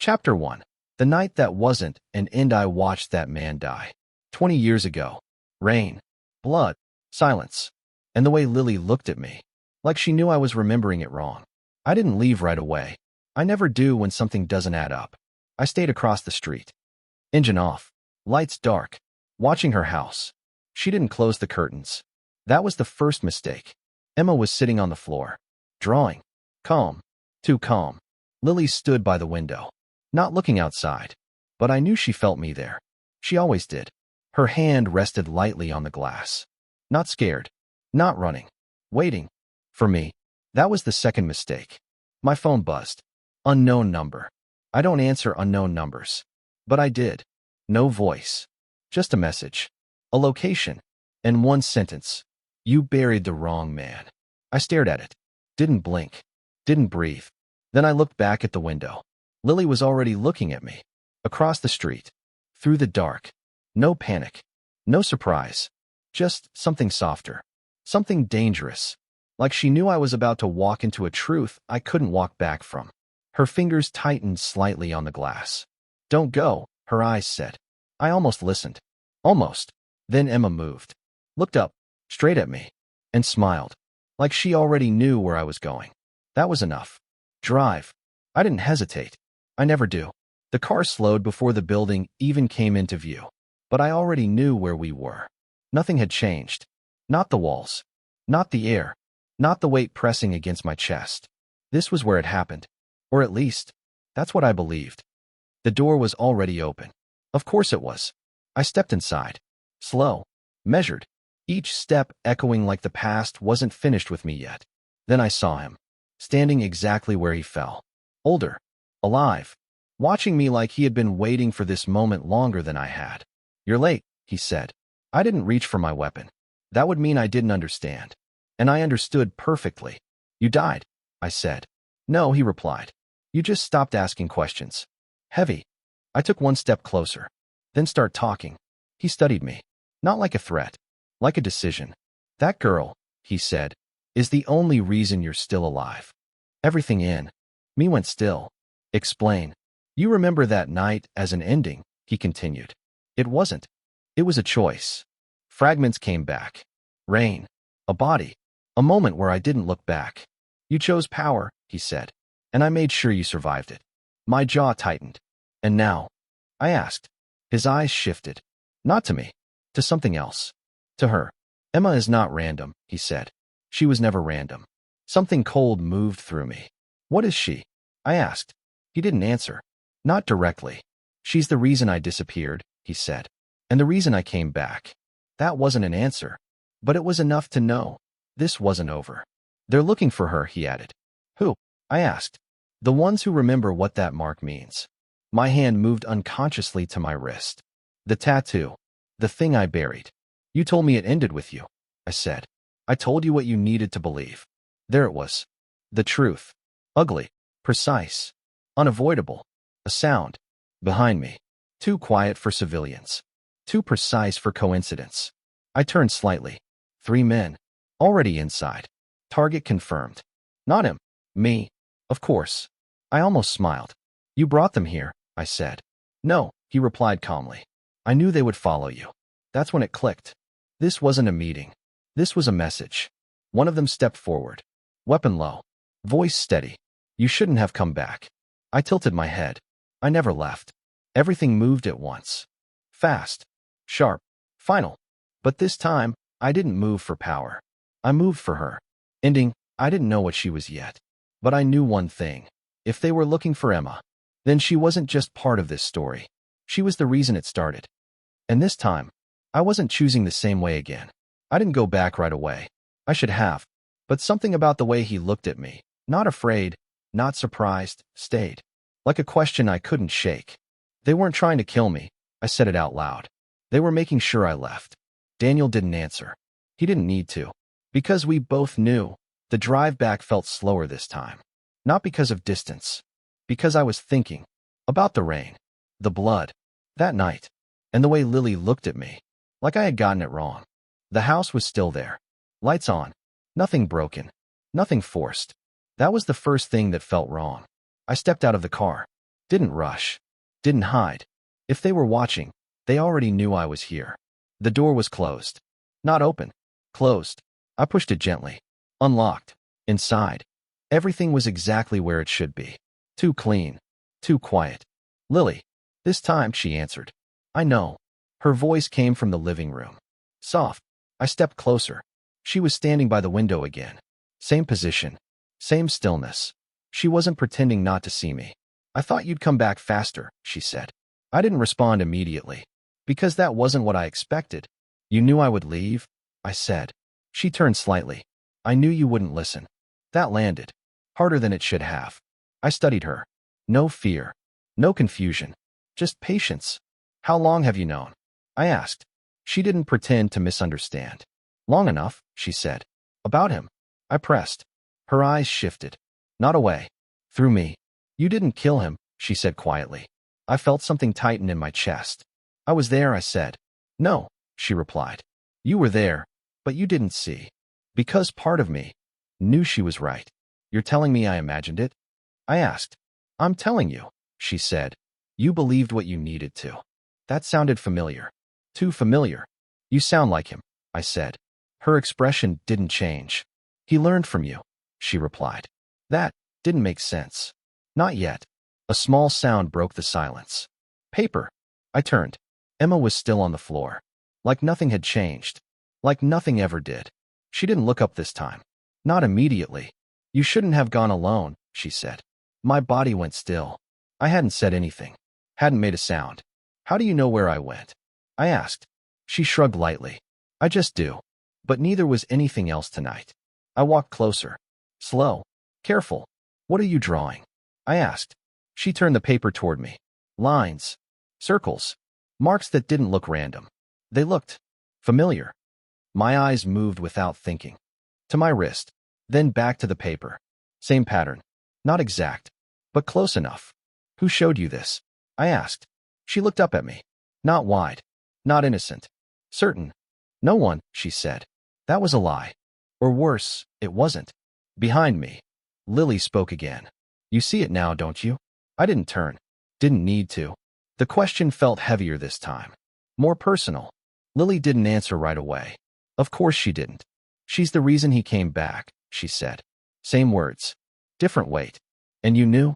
Chapter 1. The night that wasn't an end. I watched that man die. 20 years ago. Rain. Blood. Silence. And the way Lily looked at me. Like she knew I was remembering it wrong. I didn't leave right away. I never do when something doesn't add up. I stayed across the street. Engine off. Lights dark. Watching her house. She didn't close the curtains. That was the first mistake. Emma was sitting on the floor. Drawing. Calm. Too calm. Lily stood by the window. Not looking outside. But I knew she felt me there. She always did. Her hand rested lightly on the glass. Not scared. Not running. Waiting. For me. That was the second mistake. My phone buzzed. Unknown number. I don't answer unknown numbers. But I did. No voice. Just a message. A location. And one sentence. You buried the wrong man. I stared at it. Didn't blink. Didn't breathe. Then I looked back at the window. Lily was already looking at me. Across the street. Through the dark. No panic. No surprise. Just something softer. Something dangerous. Like she knew I was about to walk into a truth I couldn't walk back from. Her fingers tightened slightly on the glass. Don't go, her eyes said. I almost listened. Almost. Then Emma moved. Looked up, straight at me. And smiled. Like she already knew where I was going. That was enough. Drive. I didn't hesitate. I never do. The car slowed before the building even came into view. But I already knew where we were. Nothing had changed. Not the walls. Not the air. Not the weight pressing against my chest. This was where it happened. Or at least, that's what I believed. The door was already open. Of course it was. I stepped inside. Slow. Measured. Each step echoing like the past wasn't finished with me yet. Then I saw him. Standing exactly where he fell. Older. Alive. Watching me like he had been waiting for this moment longer than I had. You're late, he said. I didn't reach for my weapon. That would mean I didn't understand. And I understood perfectly. You died, I said. No, he replied. You just stopped asking questions. Heavy. I took one step closer. Then start talking. He studied me. Not like a threat. Like a decision. That girl, he said, is the only reason you're still alive. Everything in me went still. Explain. You remember that night as an ending, he continued. It wasn't. It was a choice. Fragments came back. Rain. A body. A moment where I didn't look back. You chose power, he said. And I made sure you survived it. My jaw tightened. And now? I asked. His eyes shifted. Not to me. To something else. To her. Emma is not random, he said. She was never random. Something cold moved through me. What is she? I asked. He didn't answer. Not directly. She's the reason I disappeared, he said. And the reason I came back. That wasn't an answer. But it was enough to know. This wasn't over. They're looking for her, he added. Who? I asked. The ones who remember what that mark means. My hand moved unconsciously to my wrist. The tattoo. The thing I buried. You told me it ended with you, I said. I told you what you needed to believe. There it was. The truth. Ugly. Precise. Unavoidable. A sound. Behind me. Too quiet for civilians. Too precise for coincidence. I turned slightly. 3 men. Already inside. Target confirmed. Not him. Me. Of course. I almost smiled. You brought them here, I said. No, he replied calmly. I knew they would follow you. That's when it clicked. This wasn't a meeting. This was a message. One of them stepped forward. Weapon low. Voice steady. You shouldn't have come back. I tilted my head. I never left. Everything moved at once. Fast. Sharp. Final. But this time, I didn't move for power. I moved for her. Ending, I didn't know what she was yet. But I knew one thing. If they were looking for Emma, then she wasn't just part of this story. She was the reason it started. And this time, I wasn't choosing the same way again. I didn't go back right away. I should have. But something about the way he looked at me, not afraid, not surprised, stayed. Like a question I couldn't shake. They weren't trying to kill me. I said it out loud. They were making sure I left. Daniel didn't answer. He didn't need to. Because we both knew, the drive back felt slower this time. Not because of distance. Because I was thinking. About the rain. The blood. That night. And the way Lily looked at me. Like I had gotten it wrong. The house was still there. Lights on. Nothing broken. Nothing forced. That was the first thing that felt wrong. I stepped out of the car. Didn't rush. Didn't hide. If they were watching, they already knew I was here. The door was closed. Not open. Closed. I pushed it gently. Unlocked. Inside. Everything was exactly where it should be. Too clean. Too quiet. Lily. This time, she answered. I know. Her voice came from the living room. Soft. I stepped closer. She was standing by the window again. Same position. Same stillness. She wasn't pretending not to see me. I thought you'd come back faster, she said. I didn't respond immediately. Because that wasn't what I expected. You knew I would leave? I said. She turned slightly. I knew you wouldn't listen. That landed. Harder than it should have. I studied her. No fear. No confusion. Just patience. How long have you known? I asked. She didn't pretend to misunderstand. Long enough, she said. About him. I pressed. Her eyes shifted. Not away. Through me. You didn't kill him, she said quietly. I felt something tighten in my chest. I was there, I said. No, she replied. You were there, but you didn't see. Because part of me knew she was right. You're telling me I imagined it? I asked. I'm telling you, she said. You believed what you needed to. That sounded familiar. Too familiar. You sound like him, I said. Her expression didn't change. He learned from you, she replied. That didn't make sense. Not yet. A small sound broke the silence. Paper. I turned. Emma was still on the floor. Like nothing had changed. Like nothing ever did. She didn't look up this time. Not immediately. You shouldn't have gone alone, she said. My body went still. I hadn't said anything. Hadn't made a sound. How do you know where I went? I asked. She shrugged lightly. I just do. But neither was anything else tonight. I walked closer. Slow. Careful. What are you drawing? I asked. She turned the paper toward me. Lines. Circles. Marks that didn't look random. They looked familiar. My eyes moved without thinking. To my wrist. Then back to the paper. Same pattern. Not exact. But close enough. Who showed you this? I asked. She looked up at me. Not wide. Not innocent. Certain. No one, she said. That was a lie. Or worse, it wasn't. Behind me. Lily spoke again. You see it now, don't you? I didn't turn. Didn't need to. The question felt heavier this time. More personal. Lily didn't answer right away. Of course she didn't. She's the reason he came back, she said. Same words. Different weight. And you knew?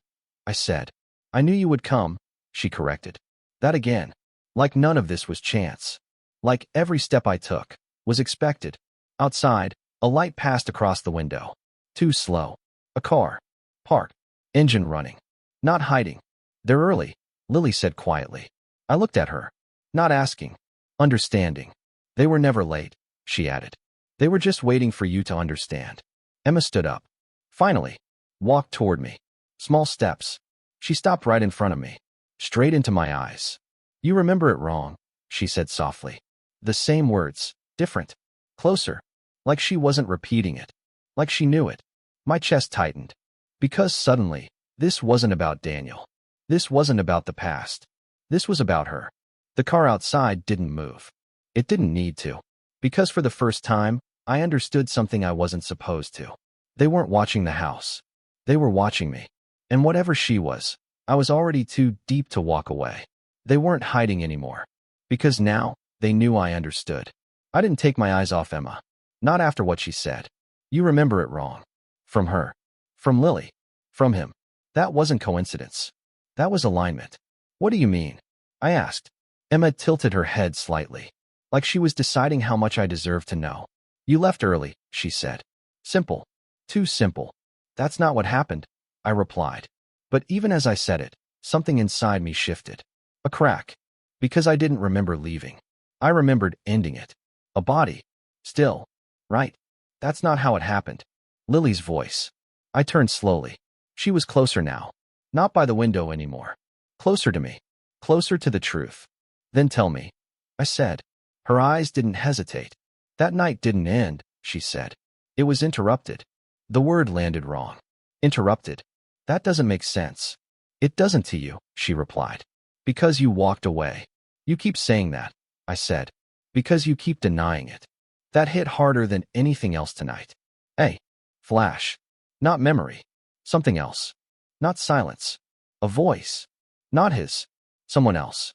I said. I knew you would come, she corrected. That again. Like none of this was chance. Like every step I took was expected. Outside, a light passed across the window. Too slow. A car. Parked. Engine running. Not hiding. They're early, Lily said quietly. I looked at her. Not asking. Understanding. They were never late, she added. They were just waiting for you to understand. Emma stood up. Finally. Walked toward me. Small steps. She stopped right in front of me. Straight into my eyes. You remember it wrong, she said softly. The same words. Different. Closer. Like she wasn't repeating it. Like she knew it. My chest tightened. Because suddenly, this wasn't about Daniel. This wasn't about the past. This was about her. The car outside didn't move. It didn't need to. Because for the first time, I understood something I wasn't supposed to. They weren't watching the house. They were watching me. And whatever she was, I was already too deep to walk away. They weren't hiding anymore. Because now, they knew I understood. I didn't take my eyes off Emma. Not after what she said. You remember it wrong. From her. From Lily. From him. That wasn't coincidence. That was alignment. What do you mean? I asked. Emma tilted her head slightly. Like she was deciding how much I deserved to know. You left early, she said. Simple. Too simple. That's not what happened, I replied. But even as I said it, something inside me shifted. A crack. Because I didn't remember leaving. I remembered ending it. A body. Still. Right. That's not how it happened. Lily's voice. I turned slowly. She was closer now. Not by the window anymore. Closer to me. Closer to the truth. Then tell me. I said. Her eyes didn't hesitate. That night didn't end, she said. It was interrupted. The word landed wrong. Interrupted. That doesn't make sense. It doesn't to you, she replied. Because you walked away. You keep saying that, I said. Because you keep denying it. That hit harder than anything else tonight. Hey. Flash. Not memory. Something else. Not silence. A voice. Not his. Someone else.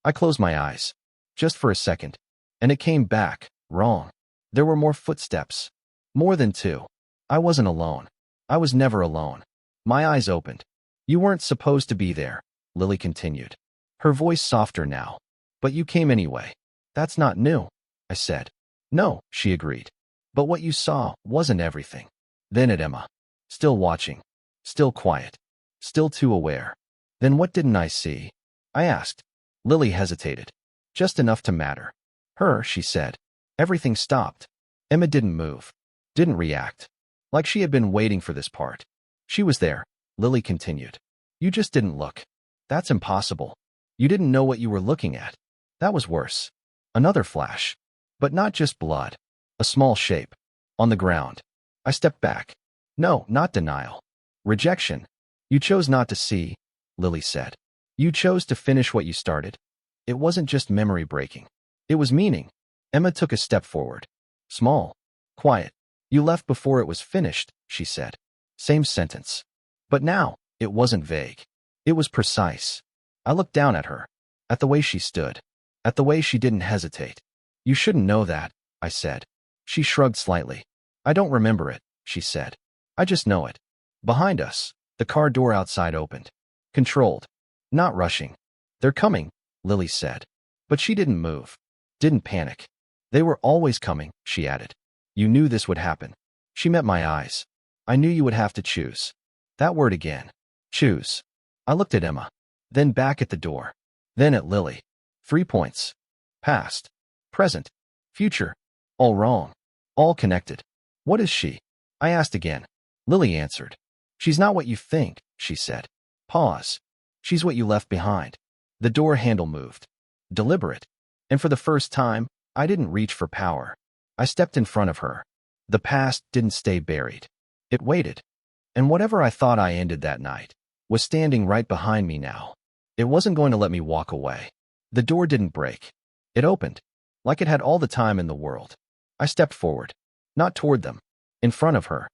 I closed my eyes. Just for a second. And it came back. Wrong. There were more footsteps. More than two. I wasn't alone. I was never alone. My eyes opened. You weren't supposed to be there, Lily continued. Her voice softer now. But you came anyway. That's not new, I said. No, she agreed. But what you saw wasn't everything. Then at Emma. Still watching. Still quiet. Still too aware. Then what didn't I see? I asked. Lily hesitated. Just enough to matter. Her, she said. Everything stopped. Emma didn't move. Didn't react. Like she had been waiting for this part. She was there, Lily continued. You just didn't look. That's impossible. You didn't know what you were looking at. That was worse. Another flash. But not just blood. A small shape. On the ground. I stepped back. No, not denial. Rejection. You chose not to see, Lily said. You chose to finish what you started. It wasn't just memory breaking. It was meaning. Emma took a step forward. Small. Quiet. You left before it was finished, she said. Same sentence. But now, it wasn't vague. It was precise. I looked down at her. At the way she stood. At the way she didn't hesitate. You shouldn't know that, I said. She shrugged slightly. I don't remember it, she said. I just know it. Behind us, the car door outside opened. Controlled. Not rushing. They're coming, Lily said. But she didn't move. Didn't panic. They were always coming, she added. You knew this would happen. She met my eyes. I knew you would have to choose. That word again. Choose. I looked at Emma. Then back at the door. Then at Lily. 3 points. Past. Present. Future. All wrong. All connected. What is she? I asked again. Lily answered. She's not what you think, she said. Pause. She's what you left behind. The door handle moved. Deliberate. And for the first time, I didn't reach for power. I stepped in front of her. The past didn't stay buried. It waited. And whatever I thought I ended that night was standing right behind me now. It wasn't going to let me walk away. The door didn't break. It opened. Like it had all the time in the world. I stepped forward. Not toward them. In front of her.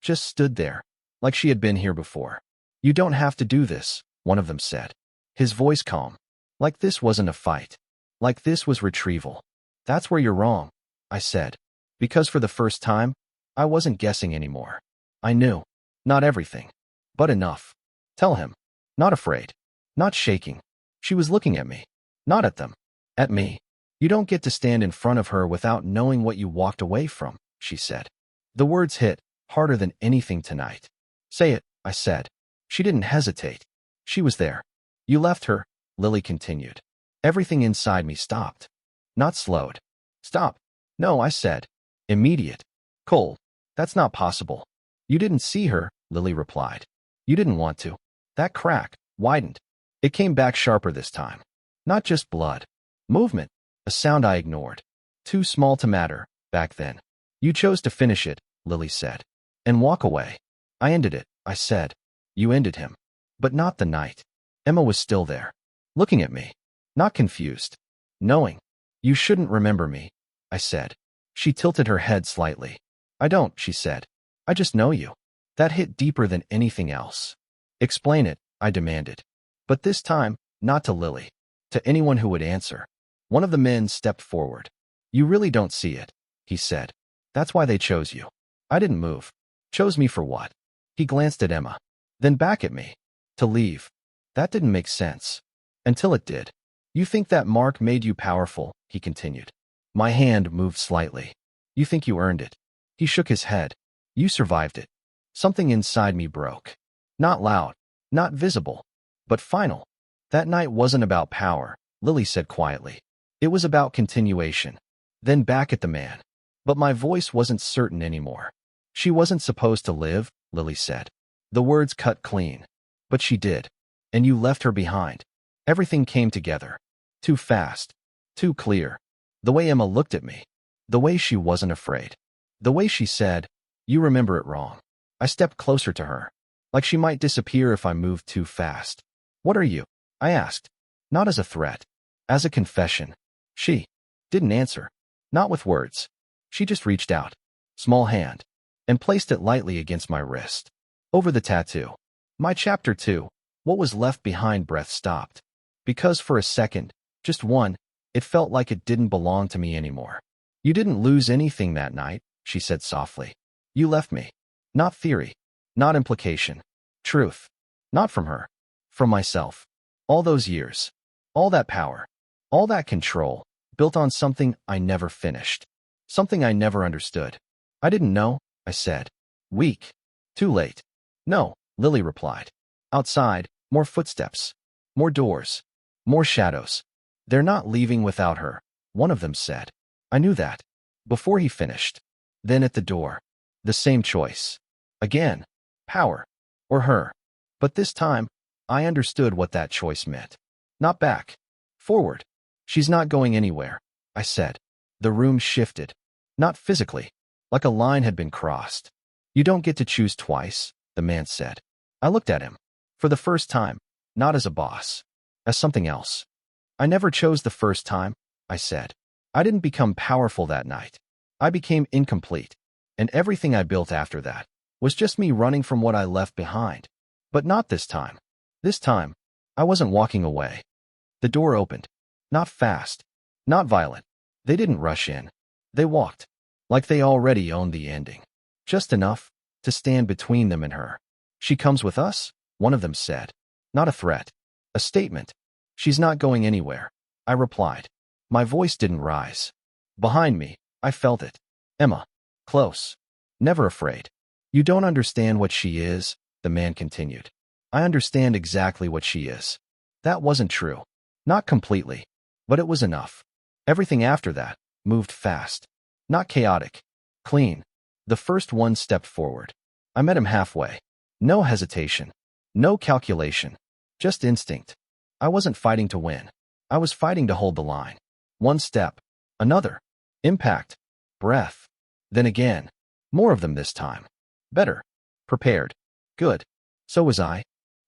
Just stood there. Like she had been here before. You don't have to do this, one of them said. His voice calm. Like this wasn't a fight. Like this was retrieval. That's where you're wrong, I said. Because for the first time, I wasn't guessing anymore. I knew. Not everything. But enough. Tell him. Not afraid. Not shaking. She was looking at me. Not at them. At me. You don't get to stand in front of her without knowing what you walked away from, she said. The words hit harder than anything tonight. Say it, I said. She didn't hesitate. She was there. You left her, Lily continued. Everything inside me stopped. Not slowed. Stop. No, I said. Immediate. Cold. That's not possible. You didn't see her, Lily replied. You didn't want to. That crack widened. It came back sharper this time. Not just blood. Movement. A sound I ignored. Too small to matter, back then. You chose to finish it, Lily said. And walk away. I ended it, I said. You ended him. But not the night. Emma was still there. Looking at me. Not confused. Knowing. You shouldn't remember me, I said. She tilted her head slightly. I don't, she said. I just know you. That hit deeper than anything else. Explain it, I demanded. But this time, not to Lily. To anyone who would answer. One of the men stepped forward. You really don't see it, he said. That's why they chose you. I didn't move. Chose me for what? He glanced at Emma. Then back at me. To leave. That didn't make sense. Until it did. You think that mark made you powerful, he continued. My hand moved slightly. You think you earned it. He shook his head. You survived it. Something inside me broke. Not loud. Not visible. But final. That night wasn't about power, Lily said quietly. It was about continuation. Then back at the man. But my voice wasn't certain anymore. She wasn't supposed to live, Lily said. The words cut clean. But she did. And you left her behind. Everything came together. Too fast. Too clear. The way Emma looked at me. The way she wasn't afraid. The way she said, you remember it wrong. I stepped closer to her. Like she might disappear if I moved too fast. What are you? I asked. Not as a threat. As a confession. She didn't answer. Not with words. She just reached out. Small hand. And placed it lightly against my wrist. Over the tattoo. My chapter 2. What was left behind? Breath stopped. Because for a second, just one, it felt like it didn't belong to me anymore. You didn't lose anything that night, she said softly. You left me. Not theory. Not implication. Truth. Not from her. From myself. All those years. All that power. All that control, built on something I never finished. Something I never understood. I didn't know, I said. Weak. Too late. No, Lily replied. Outside, more footsteps. More doors. More shadows. They're not leaving without her, one of them said. I knew that. Before he finished. Then at the door. The same choice. Again. Power. Or her. But this time, I understood what that choice meant. Not back. Forward. She's not going anywhere, I said. The room shifted. Not physically. Like a line had been crossed. You don't get to choose twice, the man said. I looked at him. For the first time, not as a boss. As something else. I never chose the first time, I said. I didn't become powerful that night. I became incomplete. And everything I built after that was just me running from what I left behind. But not this time. This time, I wasn't walking away. The door opened. Not fast. Not violent. They didn't rush in. They walked. Like they already owned the ending. Just enough to stand between them and her. She comes with us, one of them said. Not a threat. A statement. She's not going anywhere, I replied. My voice didn't rise. Behind me, I felt it. Emma. Close. Never afraid. You don't understand what she is, the man continued. I understand exactly what she is. That wasn't true. Not completely. But it was enough. Everything after that moved fast. Not chaotic. Clean. The first one stepped forward. I met him halfway. No hesitation. No calculation. Just instinct. I wasn't fighting to win. I was fighting to hold the line. One step. Another. Impact. Breath. Then again. More of them this time. Better. Prepared. Good. So was I.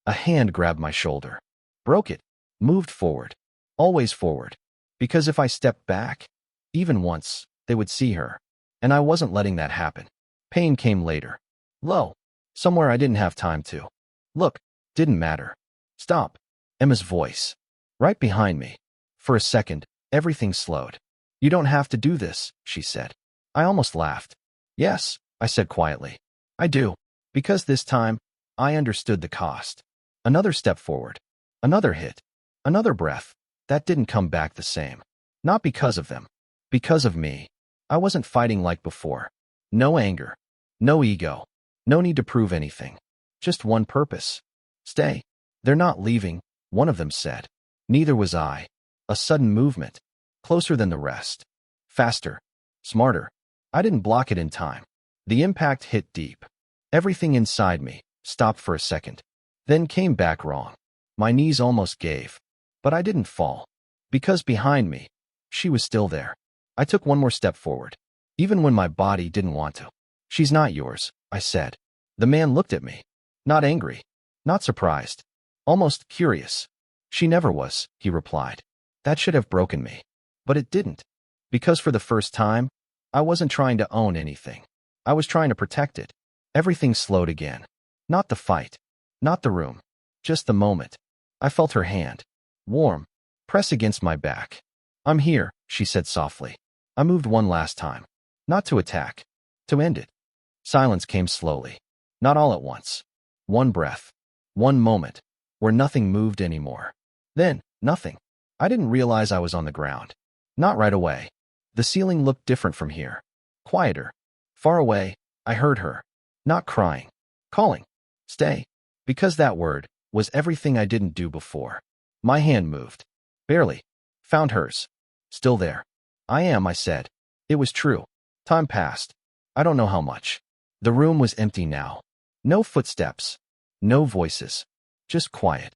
A hand grabbed my shoulder. Broke it. Moved forward. Always forward. Because if I stepped back, even once, they would see her. And I wasn't letting that happen. Pain came later. Low. Somewhere I didn't have time to. Look. Didn't matter. Stop. Emma's voice. Right behind me. For a second, everything slowed. You don't have to do this, she said. I almost laughed. Yes, I said quietly. I do. Because this time, I understood the cost. Another step forward. Another hit. Another breath. That didn't come back the same. Not because of them. Because of me. I wasn't fighting like before. No anger. No ego. No need to prove anything. Just one purpose. Stay. They're not leaving, one of them said. Neither was I. A sudden movement. Closer than the rest. Faster. Smarter. I didn't block it in time. The impact hit deep. Everything inside me stopped for a second. Then came back wrong. My knees almost gave. But I didn't fall. Because behind me, she was still there. I took one more step forward. Even when my body didn't want to. She's not yours, I said. The man looked at me. Not angry. Not surprised. Almost curious. She never was, he replied. That should have broken me. But it didn't. Because for the first time, I wasn't trying to own anything. I was trying to protect it. Everything slowed again. Not the fight. Not the room. Just the moment. I felt her hand. Warm. Press against my back. I'm here, she said softly. I moved one last time. Not to attack. To end it. Silence came slowly. Not all at once. One breath. One moment. Where nothing moved anymore. Then, nothing. I didn't realize I was on the ground. Not right away. The ceiling looked different from here. Quieter. Far away, I heard her. Not crying. Calling. Stay. Because that word was everything I didn't do before. My hand moved. Barely. Found hers. Still there. I am, I said. It was true. Time passed. I don't know how much. The room was empty now. No footsteps. No voices. Just quiet.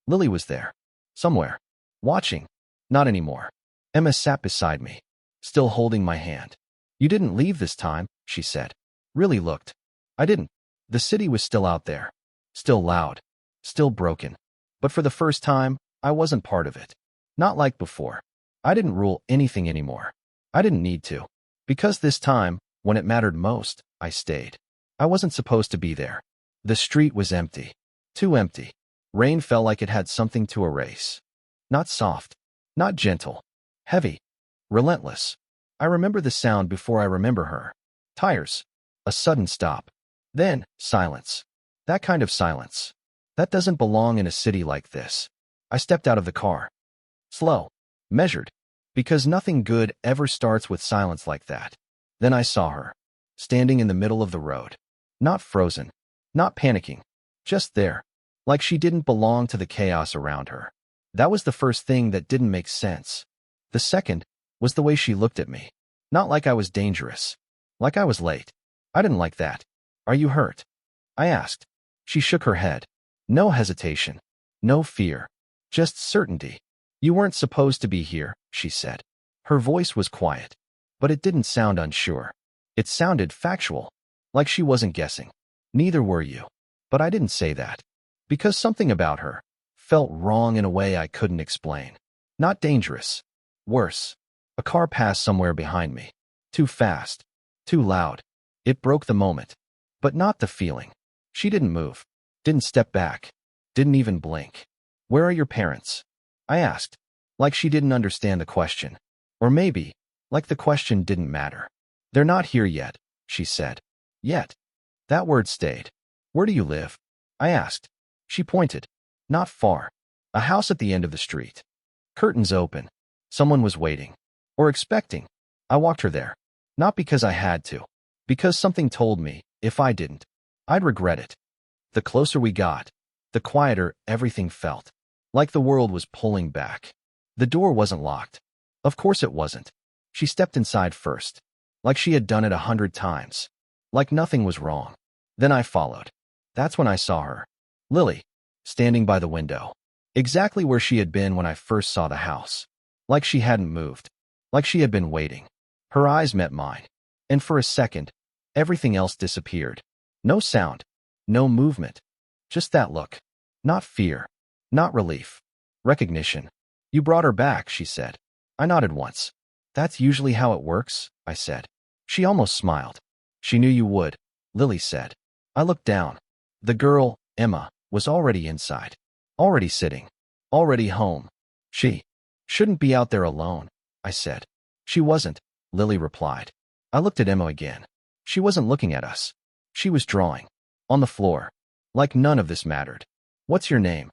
Lily was there. Somewhere. Watching. Not anymore. Emma sat beside me. Still holding my hand. You didn't leave this time, she said. Really looked. I didn't. The city was still out there. Still loud. Still broken. But for the first time, I wasn't part of it. Not like before. I didn't rule anything anymore. I didn't need to. Because this time, when it mattered most, I stayed. I wasn't supposed to be there. The street was empty. Too empty. Rain felt like it had something to erase. Not soft, not gentle, heavy, relentless. I remember the sound before I remember her. Tires. A sudden stop. Then, silence. That kind of silence. That doesn't belong in a city like this. I stepped out of the car. Slow. Measured. Because nothing good ever starts with silence like that. Then I saw her. Standing in the middle of the road. Not frozen. Not panicking. Just there. Like she didn't belong to the chaos around her. That was the first thing that didn't make sense. The second was the way she looked at me. Not like I was dangerous. Like I was late. I didn't like that. Are you hurt? I asked. She shook her head. No hesitation. No fear. Just certainty. You weren't supposed to be here, she said. Her voice was quiet, but it didn't sound unsure. It sounded factual, like she wasn't guessing. Neither were you. But I didn't say that. Because something about her felt wrong in a way I couldn't explain. Not dangerous. Worse. A car passed somewhere behind me. Too fast. Too loud. It broke the moment. But not the feeling. She didn't move. Didn't step back. Didn't even blink. Where are your parents? I asked. Like she didn't understand the question. Or maybe, like the question didn't matter. They're not here yet, she said. Yet. That word stayed. Where do you live? I asked. She pointed. Not far. A house at the end of the street. Curtains open. Someone was waiting. Or expecting. I walked her there. Not because I had to. Because something told me, if I didn't, I'd regret it. The closer we got, the quieter everything felt. Like the world was pulling back. The door wasn't locked. Of course it wasn't. She stepped inside first. Like she had done it 100 times. Like nothing was wrong. Then I followed. That's when I saw her. Lily. Standing by the window. Exactly where she had been when I first saw the house. Like she hadn't moved. Like she had been waiting. Her eyes met mine. And for a second, everything else disappeared. No sound. No movement. Just that look. Not fear. Not relief. Recognition. You brought her back, she said. I nodded once. That's usually how it works, I said. She almost smiled. She knew you would, Lily said. I looked down. The girl, Emma, was already inside. Already sitting. Already home. She shouldn't be out there alone, I said. She wasn't, Lily replied. I looked at Emma again. She wasn't looking at us. She was drawing. On the floor. Like none of this mattered. What's your name?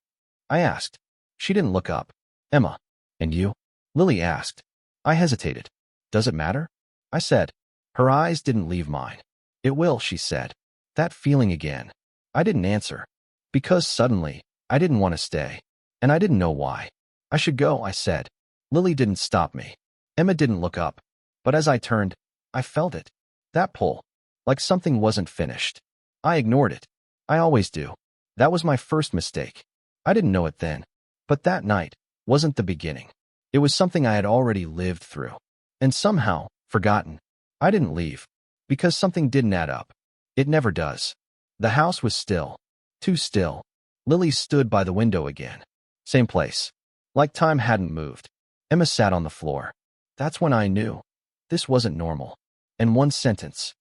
I asked. She didn't look up. Emma. And you? Lily asked. I hesitated. Does it matter? I said. Her eyes didn't leave mine. It will, she said. That feeling again. I didn't answer. Because suddenly, I didn't want to stay. And I didn't know why. I should go, I said. Lily didn't stop me. Emma didn't look up. But as I turned, I felt it. That pull. Like something wasn't finished. I ignored it. I always do. That was my first mistake. I didn't know it then. But that night wasn't the beginning. It was something I had already lived through. And somehow, forgotten. I didn't leave. Because something didn't add up. It never does. The house was still. Too still. Lily stood by the window again. Same place. Like time hadn't moved. Emma sat on the floor. That's when I knew. This wasn't normal. And one sentence.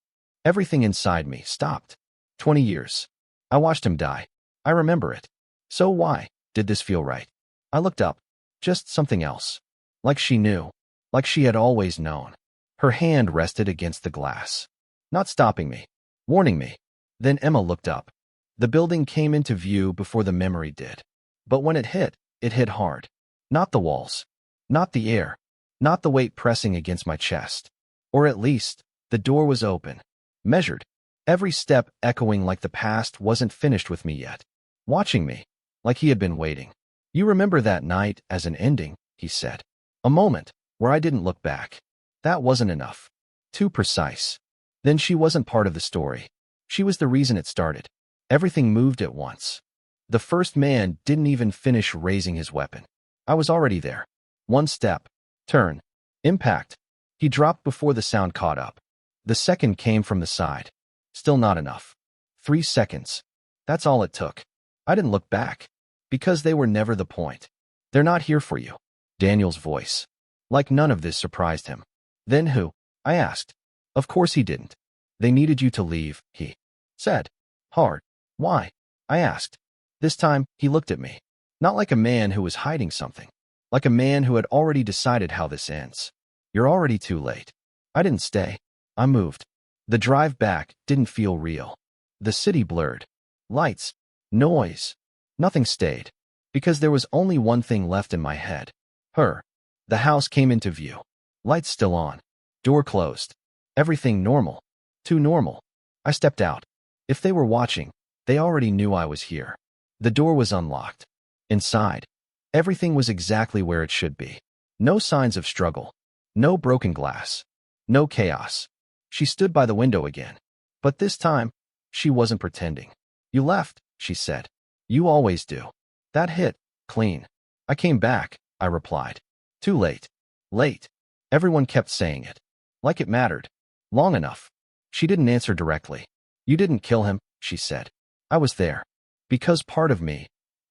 Everything inside me stopped. 20 years. I watched him die. I remember it. So why did this feel right? I looked up. Just something else. Like she knew. Like she had always known. Her hand rested against the glass. Not stopping me. Warning me. Then Emma looked up. The building came into view before the memory did. But when it hit hard. Not the walls. Not the air. Not the weight pressing against my chest. Or at least, the door was open. Measured. Every step echoing like the past wasn't finished with me yet. Watching me. Like he had been waiting. You remember that night as an ending, he said. A moment where I didn't look back. That wasn't enough. Too precise. Then she wasn't part of the story. She was the reason it started. Everything moved at once. The first man didn't even finish raising his weapon. I was already there. One step. Turn. Impact. He dropped before the sound caught up. The second came from the side. Still not enough. 3 seconds. That's all it took. I didn't look back. Because they were never the point. They're not here for you. Daniel's voice. Like none of this surprised him. Then who? I asked. Of course he didn't. They needed you to leave, he said. Hard. Why? I asked. This time, he looked at me. Not like a man who was hiding something. Like a man who had already decided how this ends. You're already too late. I didn't stay. I moved. The drive back didn't feel real. The city blurred. Lights. Noise. Nothing stayed. Because there was only one thing left in my head. Her. The house came into view. Lights still on. Door closed. Everything normal. Too normal. I stepped out. If they were watching, they already knew I was here. The door was unlocked. Inside, everything was exactly where it should be. No signs of struggle. No broken glass. No chaos. She stood by the window again. But this time, she wasn't pretending. You left, she said. You always do. That hit, clean. I came back, I replied. Too late. Late. Everyone kept saying it. Like it mattered. Long enough. She didn't answer directly. You didn't kill him, she said. I was there. Because part of me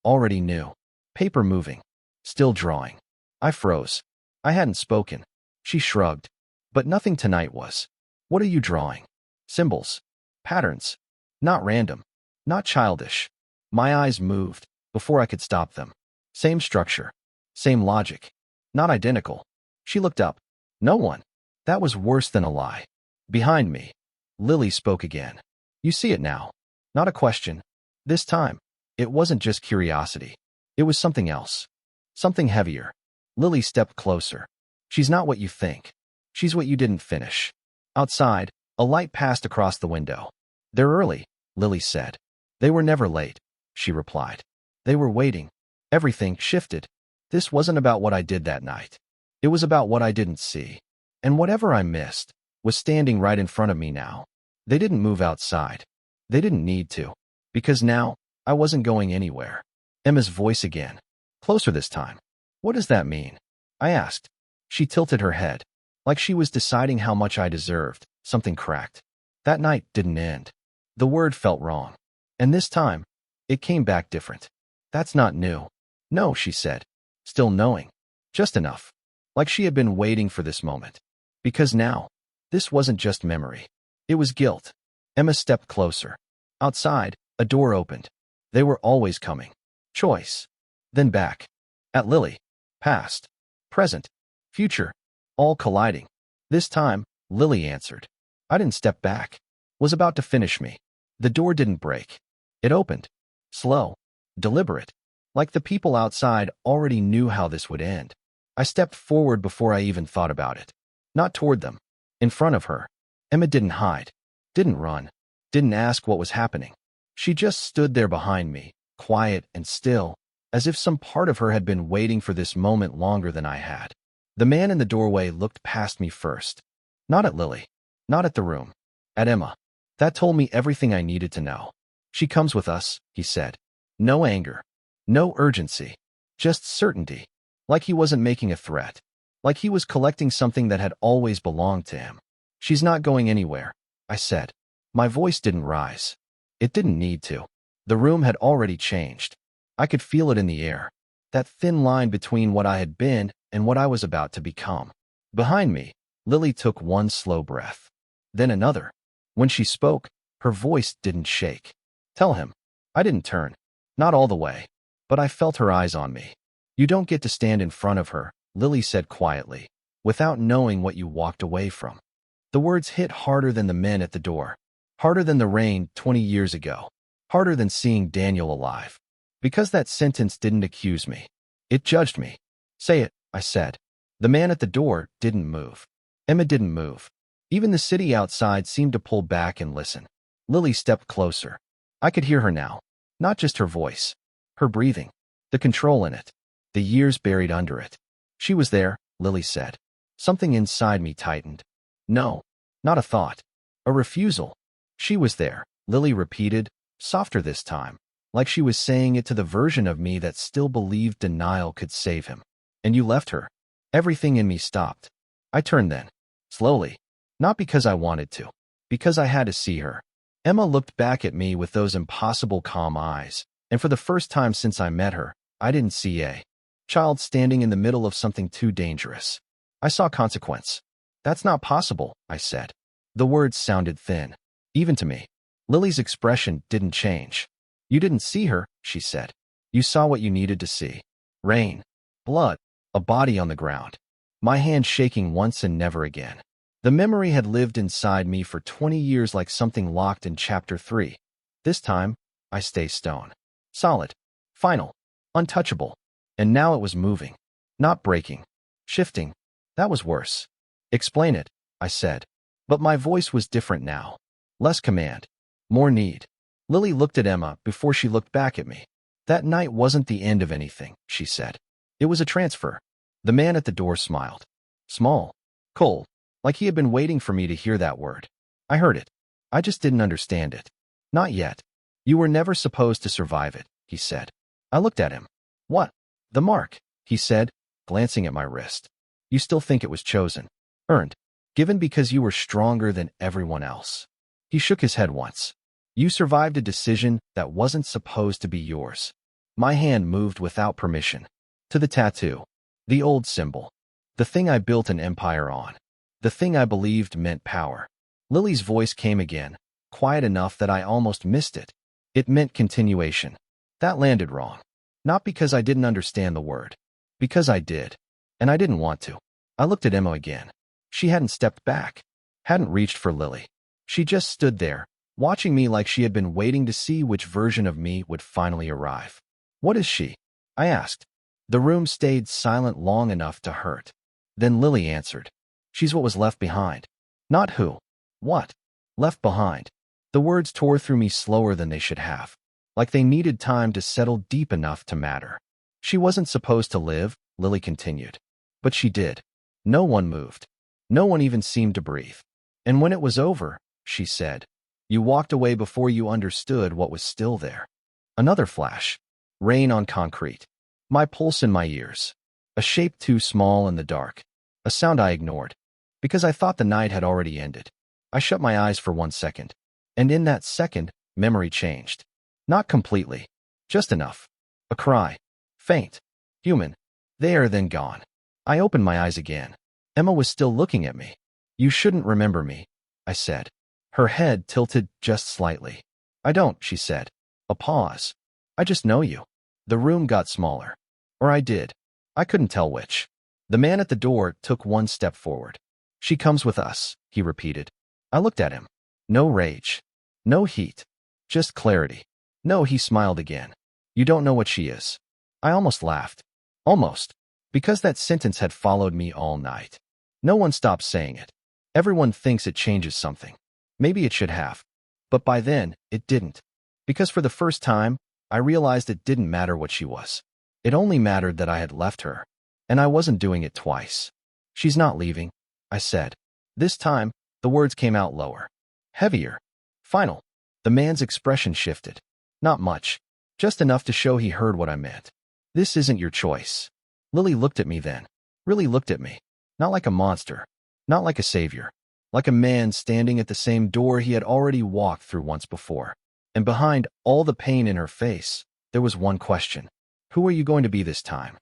already knew. Paper moving. Still drawing. I froze. I hadn't spoken. She shrugged. But nothing tonight was. What are you drawing? Symbols. Patterns. Not random. Not childish. My eyes moved before I could stop them. Same structure. Same logic. Not identical. She looked up. No one. That was worse than a lie. Behind me. Lily spoke again. You see it now. Not a question. This time, it wasn't just curiosity. It was something else. Something heavier. Lily stepped closer. She's not what you think. She's what you didn't finish. Outside, a light passed across the window. They're early, Lily said. They were never late, she replied. They were waiting. Everything shifted. This wasn't about what I did that night. It was about what I didn't see. And whatever I missed was standing right in front of me now. They didn't move outside. They didn't need to. Because now, I wasn't going anywhere. Emma's voice again. Closer this time. What does that mean? I asked. She tilted her head. Like she was deciding how much I deserved. Something cracked. That night didn't end. The word felt wrong. And this time, it came back different. That's not new. No, she said. Still knowing. Just enough. Like she had been waiting for this moment. Because now, this wasn't just memory. It was guilt. Emma stepped closer. Outside, a door opened. They were always coming. Choice. Then back. At Lily. Past. Present. Future. All colliding. This time, Lily answered. I didn't step back. Was about to finish me. The door didn't break. It opened. Slow. Deliberate. Like the people outside already knew how this would end. I stepped forward before I even thought about it. Not toward them. In front of her. Emma didn't hide. Didn't run. Didn't ask what was happening. She just stood there behind me, quiet and still, as if some part of her had been waiting for this moment longer than I had. The man in the doorway looked past me first. Not at Lily. Not at the room. At Emma. That told me everything I needed to know. She comes with us, he said. No anger. No urgency. Just certainty. Like he wasn't making a threat. Like he was collecting something that had always belonged to him. She's not going anywhere, I said. My voice didn't rise. It didn't need to. The room had already changed. I could feel it in the air. That thin line between what I had been and what I was about to become. Behind me, Lily took one slow breath. Then another. When she spoke, her voice didn't shake. Tell him. I didn't turn. Not all the way. But I felt her eyes on me. You don't get to stand in front of her, Lily said quietly, without knowing what you walked away from. The words hit harder than the men at the door. Harder than the rain 20 years ago. Harder than seeing Daniel alive. Because that sentence didn't accuse me. It judged me. Say it, I said. The man at the door didn't move. Emma didn't move. Even the city outside seemed to pull back and listen. Lily stepped closer. I could hear her now. Not just her voice. Her breathing. The control in it. The years buried under it. She was there, Lily said. Something inside me tightened. No. Not a thought. A refusal. She was there, Lily repeated, softer this time, like she was saying it to the version of me that still believed denial could save him. And you left her. Everything in me stopped. I turned then. Slowly. Not because I wanted to. Because I had to see her. Emma looked back at me with those impossible calm eyes, and for the first time since I met her, I didn't see a child standing in the middle of something too dangerous. I saw consequence. That's not possible, I said. The words sounded thin. Even to me. Lily's expression didn't change. You didn't see her, she said. You saw what you needed to see. Rain. Blood. A body on the ground. My hand shaking once and never again. The memory had lived inside me for 20 years like something locked in chapter 3. This time, I stay stone. Solid. Final. Untouchable. And now it was moving. Not breaking. Shifting. That was worse. Explain it, I said. But my voice was different now. Less command. More need. Lily looked at Emma before she looked back at me. That night wasn't the end of anything, she said. It was a transfer. The man at the door smiled. Small. Cold. Like he had been waiting for me to hear that word. I heard it. I just didn't understand it. Not yet. You were never supposed to survive it, he said. I looked at him. What? The mark, he said, glancing at my wrist. You still think it was chosen, earned, given because you were stronger than everyone else. He shook his head once. You survived a decision that wasn't supposed to be yours. My hand moved without permission. To the tattoo. The old symbol. The thing I built an empire on. The thing I believed meant power. Lily's voice came again, quiet enough that I almost missed it. It meant continuation. That landed wrong. Not because I didn't understand the word. Because I did. And I didn't want to. I looked at Emma again. She hadn't stepped back. Hadn't reached for Lily. She just stood there, watching me like she had been waiting to see which version of me would finally arrive. What is she? I asked. The room stayed silent long enough to hurt. Then Lily answered. She's what was left behind. Not who. What? Left behind. The words tore through me slower than they should have. Like they needed time to settle deep enough to matter. She wasn't supposed to live, Lily continued. But she did. No one moved. No one even seemed to breathe. And when it was over, she said, you walked away before you understood what was still there. Another flash. Rain on concrete. My pulse in my ears. A shape too small in the dark. A sound I ignored. Because I thought the night had already ended. I shut my eyes for 1 second. And in that second, memory changed. Not completely. Just enough. A cry. Faint. Human. There, then gone. I opened my eyes again. Emma was still looking at me. You shouldn't remember me, I said. Her head tilted just slightly. I don't, she said. A pause. I just know you. The room got smaller. Or I did. I couldn't tell which. The man at the door took 1 step forward. She comes with us, he repeated. I looked at him. No rage. No heat. Just clarity. No, he smiled again. You don't know what she is. I almost laughed. Almost. Because that sentence had followed me all night. No one stopped saying it. Everyone thinks it changes something. Maybe it should have. But by then, it didn't. Because for the first time, I realized it didn't matter what she was. It only mattered that I had left her. And I wasn't doing it twice. She's not leaving, I said. This time, the words came out lower. Heavier. Final. The man's expression shifted. Not much. Just enough to show he heard what I meant. This isn't your choice. Lily looked at me then. Really looked at me. Not like a monster. Not like a savior. Like a man standing at the same door he had already walked through once before. And behind all the pain in her face, there was one question. Who are you going to be this time?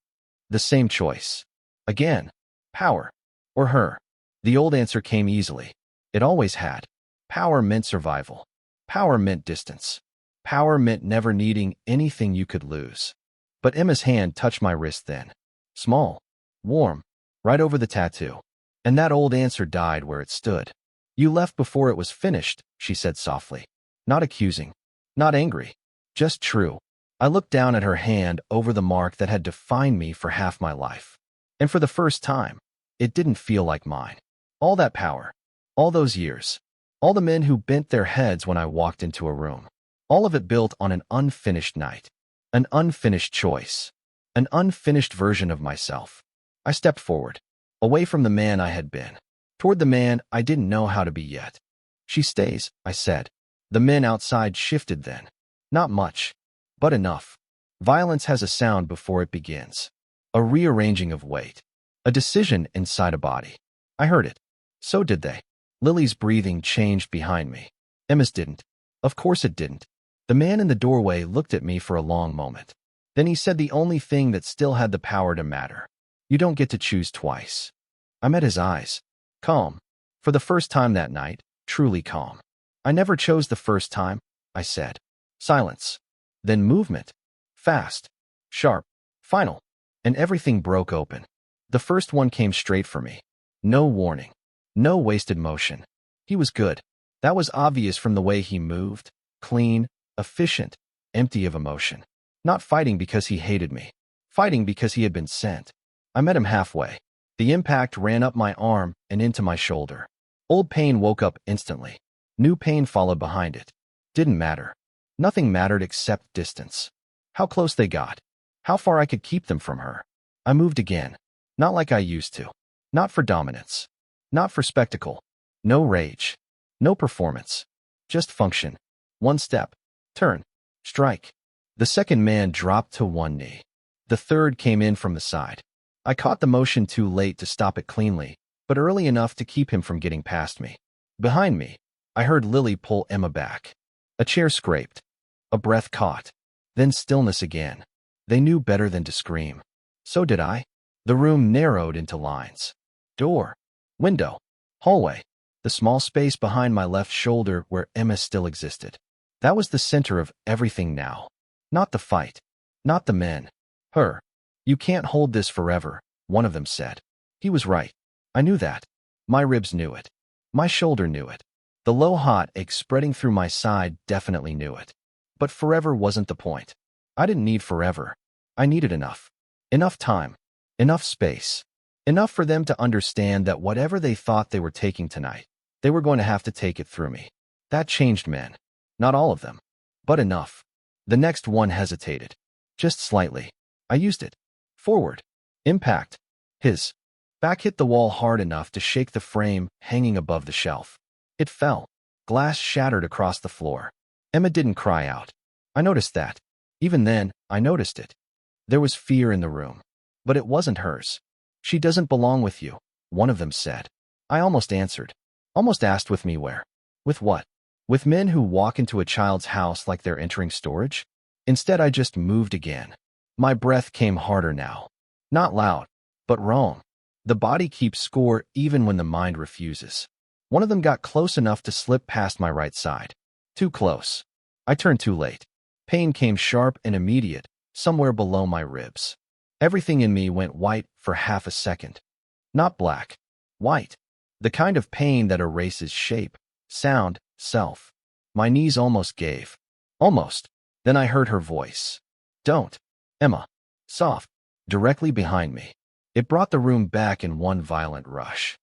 The same choice. Again. Power. Or her. The old answer came easily. It always had. Power meant survival. Power meant distance. Power meant never needing anything you could lose. But Emma's hand touched my wrist then. Small. Warm. Right over the tattoo. And that old answer died where it stood. You left before it was finished, she said softly. Not accusing. Not angry. Just true. I looked down at her hand over the mark that had defined me for half my life. And for the first time, it didn't feel like mine. All that power. All those years. All the men who bent their heads when I walked into a room. All of it built on an unfinished night. An unfinished choice. An unfinished version of myself. I stepped forward. Away from the man I had been. Toward the man I didn't know how to be yet. She stays, I said. The men outside shifted then. Not much. But enough. Violence has a sound before it begins. A rearranging of weight. A decision inside a body. I heard it. So did they. Lily's breathing changed behind me. Emma's didn't. Of course it didn't. The man in the doorway looked at me for a long moment. Then he said the only thing that still had the power to matter. You don't get to choose twice. I met his eyes. Calm. For the first time that night, truly calm. I never chose the first time, I said. Silence. Then movement. Fast. Sharp. Final. And everything broke open. The first one came straight for me. No warning. No wasted motion. He was good. That was obvious from the way he moved. Clean, efficient, empty of emotion. Not fighting because he hated me. Fighting because he had been sent. I met him halfway. The impact ran up my arm and into my shoulder. Old pain woke up instantly. New pain followed behind it. Didn't matter. Nothing mattered except distance. How close they got. How far I could keep them from her. I moved again. Not like I used to. Not for dominance. Not for spectacle. No rage. No performance. Just function. One step. Turn. Strike. The second man dropped to one knee. The third came in from the side. I caught the motion too late to stop it cleanly, but early enough to keep him from getting past me. Behind me, I heard Lily pull Emma back. A chair scraped. A breath caught. Then stillness again. They knew better than to scream. So did I. The room narrowed into lines. Door. Window. Hallway. The small space behind my left shoulder where Emma still existed. That was the center of everything now. Not the fight. Not the men. Her. You can't hold this forever, one of them said. He was right. I knew that. My ribs knew it. My shoulder knew it. The low hot ache spreading through my side definitely knew it. But forever wasn't the point. I didn't need forever. I needed enough. Enough time. Enough space. Enough for them to understand that whatever they thought they were taking tonight, they were going to have to take it through me. That changed men. Not all of them. But enough. The next one hesitated. Just slightly. I used it. Forward. Impact. His back hit the wall hard enough to shake the frame hanging above the shelf. It fell. Glass shattered across the floor. Emma didn't cry out. I noticed that. Even then, I noticed it. There was fear in the room. But it wasn't hers. She doesn't belong with you, one of them said. I almost answered. Almost asked with me where. With what? With men who walk into a child's house like they're entering storage? Instead, I just moved again. My breath came harder now. Not loud, but wrong. The body keeps score even when the mind refuses. One of them got close enough to slip past my right side. Too close. I turned too late. Pain came sharp and immediate, somewhere below my ribs. Everything in me went white for half a second. Not black. White. The kind of pain that erases shape, sound, self. My knees almost gave. Almost. Then I heard her voice. Don't. Emma. Soft. Directly behind me. It brought the room back in one violent rush.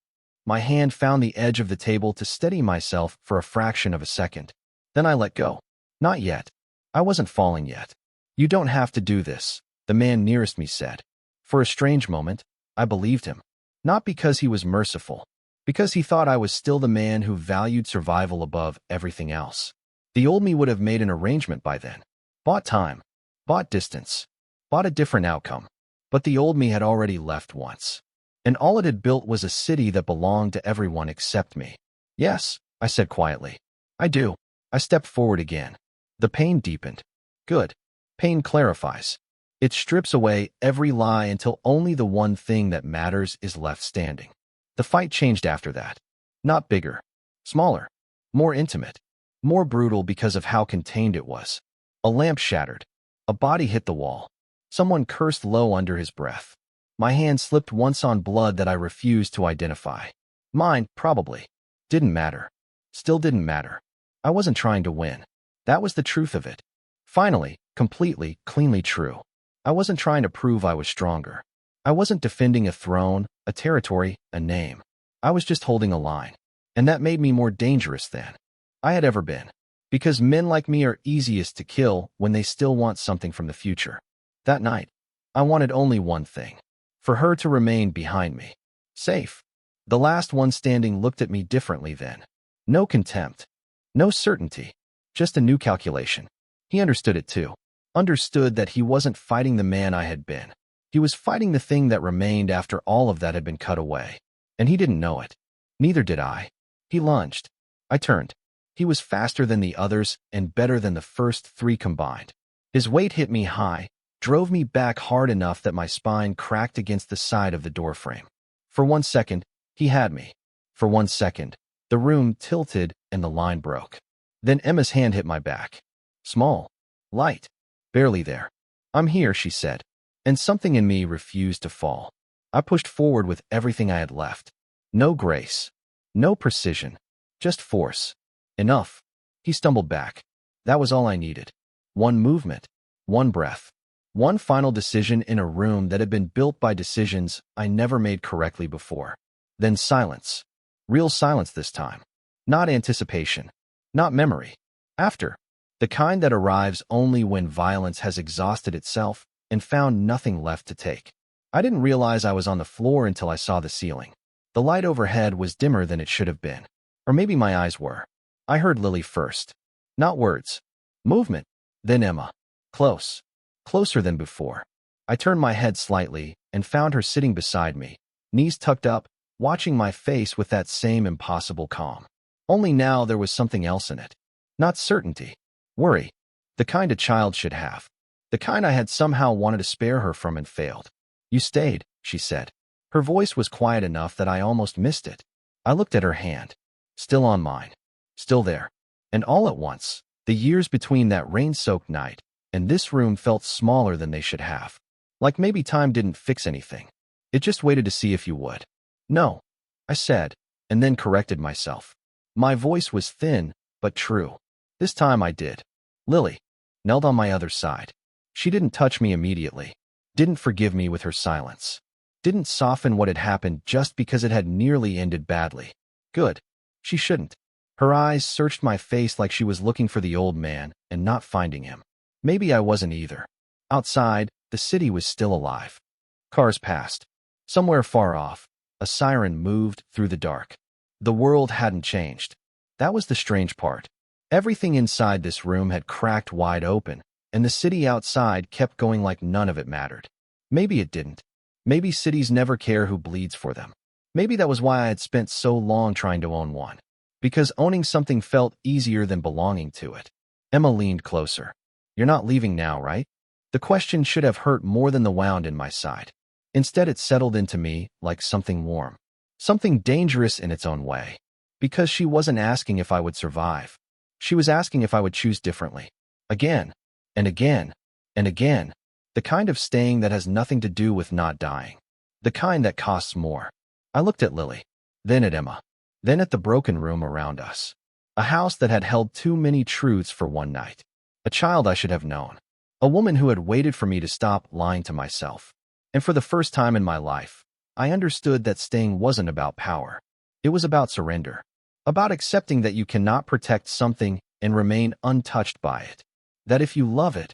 My hand found the edge of the table to steady myself for a fraction of a second. Then I let go. Not yet. I wasn't falling yet. You don't have to do this, the man nearest me said. For a strange moment, I believed him. Not because he was merciful. Because he thought I was still the man who valued survival above everything else. The old me would have made an arrangement by then. Bought time. Bought distance. Bought a different outcome. But the old me had already left once. And all it had built was a city that belonged to everyone except me. Yes, I said quietly. I do. I stepped forward again. The pain deepened. Good. Pain clarifies. It strips away every lie until only the one thing that matters is left standing. The fight changed after that. Not bigger. Smaller. More intimate. More brutal because of how contained it was. A lamp shattered. A body hit the wall. Someone cursed low under his breath. My hand slipped once on blood that I refused to identify. Mine, probably. Didn't matter. Still didn't matter. I wasn't trying to win. That was the truth of it. Finally, completely, cleanly true. I wasn't trying to prove I was stronger. I wasn't defending a throne, a territory, a name. I was just holding a line. And that made me more dangerous than I had ever been. Because men like me are easiest to kill when they still want something from the future. That night, I wanted only one thing. For her to remain behind me. Safe. The last one standing looked at me differently then. No contempt. No certainty. Just a new calculation. He understood it too. Understood that he wasn't fighting the man I had been. He was fighting the thing that remained after all of that had been cut away. And he didn't know it. Neither did I. He lunged. I turned. He was faster than the others and better than the first three combined. His weight hit me high, drove me back hard enough that my spine cracked against the side of the doorframe. For 1 second, he had me. For 1 second, the room tilted and the line broke. Then Emma's hand hit my back. Small. Light. Barely there. I'm here, she said, and something in me refused to fall. I pushed forward with everything I had left. No grace. No precision. Just force. Enough. He stumbled back. That was all I needed. One movement. One breath. One final decision in a room that had been built by decisions I never made correctly before. Then silence. Real silence this time. Not anticipation. Not memory. After. The kind that arrives only when violence has exhausted itself and found nothing left to take. I didn't realize I was on the floor until I saw the ceiling. The light overhead was dimmer than it should have been. Or maybe my eyes were. I heard Lily first. Not words. Movement. Then Emma. Close. Closer than before. I turned my head slightly and found her sitting beside me, knees tucked up, watching my face with that same impossible calm. Only now there was something else in it. Not certainty. Worry. The kind a child should have. The kind I had somehow wanted to spare her from and failed. You stayed, she said. Her voice was quiet enough that I almost missed it. I looked at her hand. Still on mine. Still there. And all at once, the years between that rain-soaked night and this room felt smaller than they should have. Like maybe time didn't fix anything. It just waited to see if you would. No, I said, and then corrected myself. My voice was thin, but true. This time I did. Lily knelt on my other side. She didn't touch me immediately. Didn't forgive me with her silence. Didn't soften what had happened just because it had nearly ended badly. Good. She shouldn't. Her eyes searched my face like she was looking for the old man and not finding him. Maybe I wasn't either. Outside, the city was still alive. Cars passed. Somewhere far off, a siren moved through the dark. The world hadn't changed. That was the strange part. Everything inside this room had cracked wide open, and the city outside kept going like none of it mattered. Maybe it didn't. Maybe cities never care who bleeds for them. Maybe that was why I had spent so long trying to own one. Because owning something felt easier than belonging to it. Emma leaned closer. You're not leaving now, right? The question should have hurt more than the wound in my side. Instead, it settled into me like something warm. Something dangerous in its own way. Because she wasn't asking if I would survive. She was asking if I would choose differently. Again, and again, and again. The kind of staying that has nothing to do with not dying. The kind that costs more. I looked at Lily, then at Emma, then at the broken room around us. A house that had held too many truths for one night. A child I should have known. A woman who had waited for me to stop lying to myself. And for the first time in my life, I understood that staying wasn't about power. It was about surrender. About accepting that you cannot protect something and remain untouched by it. That if you love it,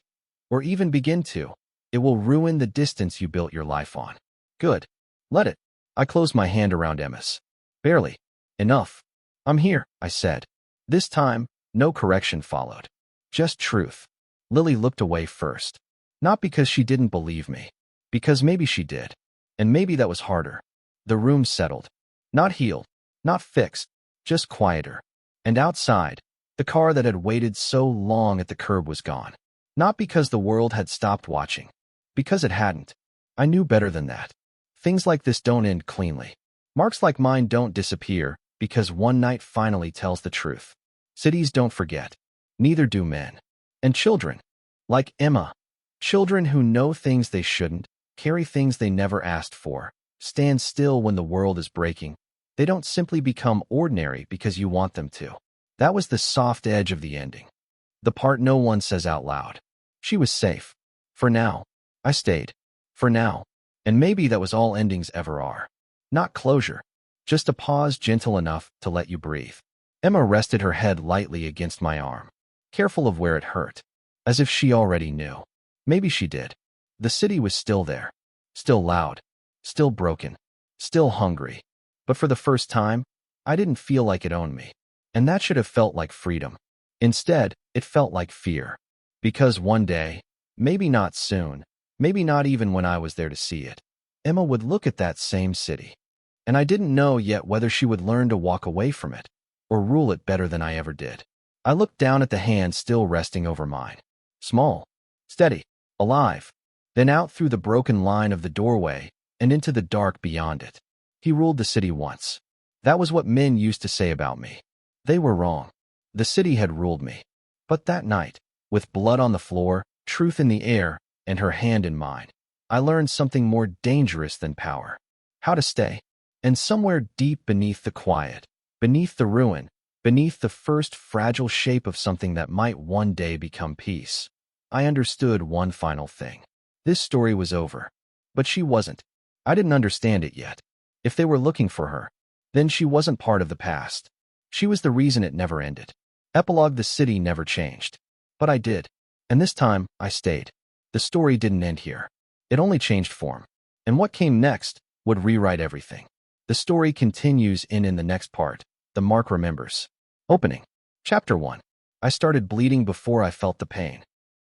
or even begin to, it will ruin the distance you built your life on. Good. Let it. I closed my hand around Emma's. Barely. Enough. I'm here, I said. This time, no correction followed. Just truth. Lily looked away first. Not because she didn't believe me. Because maybe she did. And maybe that was harder. The room settled. Not healed. Not fixed. Just quieter. And outside, the car that had waited so long at the curb was gone. Not because the world had stopped watching. Because it hadn't. I knew better than that. Things like this don't end cleanly. Marks like mine don't disappear because one night finally tells the truth. Cities don't forget. Neither do men. And children. Like Emma. Children who know things they shouldn't, carry things they never asked for, stand still when the world is breaking. They don't simply become ordinary because you want them to. That was the soft edge of the ending. The part no one says out loud. She was safe. For now. I stayed. For now. And maybe that was all endings ever are. Not closure. Just a pause gentle enough to let you breathe. Emma rested her head lightly against my arm, careful of where it hurt, as if she already knew. Maybe she did. The city was still there. Still loud. Still broken. Still hungry. But for the first time, I didn't feel like it owned me. And that should have felt like freedom. Instead, it felt like fear. Because one day, maybe not soon, maybe not even when I was there to see it, Emma would look at that same city. And I didn't know yet whether she would learn to walk away from it, or rule it better than I ever did. I looked down at the hand still resting over mine. Small. Steady. Alive. Then out through the broken line of the doorway, and into the dark beyond it. He ruled the city once. That was what men used to say about me. They were wrong. The city had ruled me. But that night, with blood on the floor, truth in the air, and her hand in mine. I learned something more dangerous than power. How to stay. And somewhere deep beneath the quiet, beneath the ruin, beneath the first fragile shape of something that might one day become peace, I understood one final thing. This story was over. But she wasn't. I didn't understand it yet. If they were looking for her, then she wasn't part of the past. She was the reason it never ended. Epilogue: the city never changed. But I did. And this time, I stayed. The story didn't end here. It only changed form. And what came next would rewrite everything. The story continues in the next part. The Mark remembers. Opening. Chapter 1. I started bleeding before I felt the pain.